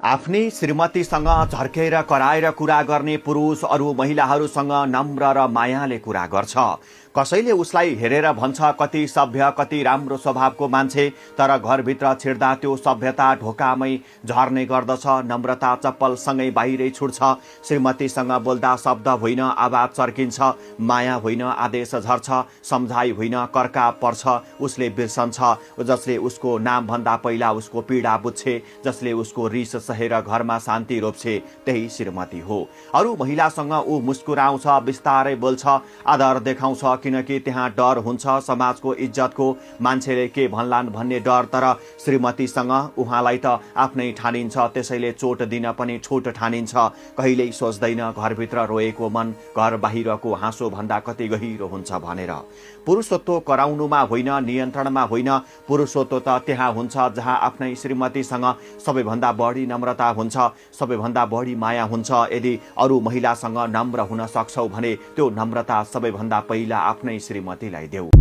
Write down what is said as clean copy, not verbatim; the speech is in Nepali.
आफ्नै श्रीमतीसँग झर्केर कराएर कुरा गर्ने पुरुष अरू महिलाहरूसँग नम्र र मायाले कुरा गर्छ। कसैले उसलाई हेरेर भन्छ कति सभ्य कति राम्रो स्वभावको मान्छे, तर घरभित्र छिर्दा त्यो सभ्यता ढोकामै झर्ने गर्दछ। नम्रता चप्पलसँगै बाहिरै छुट्छ। श्रीमतीसँग बोल्दा शब्द होइन आवाज चर्किन्छ, माया होइन आदेश झर्छ, सम्झाइ होइन कर्का पर्छ। उसले बिर्सन्छ जसले उसको नाम भन्दा पहिला उसको पीडा बुझ्छे, जसले उसको रिस सहेर घरमा शान्ति रोप्छे, त्यही श्रीमती हो। अरू महिलासँग ऊ मुस्कुराउँछ, बिस्तारै बोल्छ, आदर देखाउँछ, किनकि त्यहाँ डर हुन्छ समाजको इज्जतको, मान्छेले के भन्लान् भन्ने डर। तर श्रीमतीसँग उहाँलाई त आफ्नै ठानिन्छ, त्यसैले चोट दिन पनि छोट ठानिन्छ। कहिल्यै सोच्दैन घरभित्र रोएको मन घर बाहिरको हाँसो भन्दा कति गहिरो हुन्छ भनेर। पुरुषत्व कराउनुमा होइन, नियन्त्रणमा होइन, पुरुषत्व त त्यहाँ हुन्छ जहाँ आफ्नै श्रीमतीसँग सबैभन्दा बढी नम्रता हुन्छ, सबैभन्दा बढी माया हुन्छ। यदि अरू महिलासँग नम्र हुन सक्छौ भने त्यो नम्रता सबैभन्दा पहिला आफ्नै श्रीमतीलाई देऊ।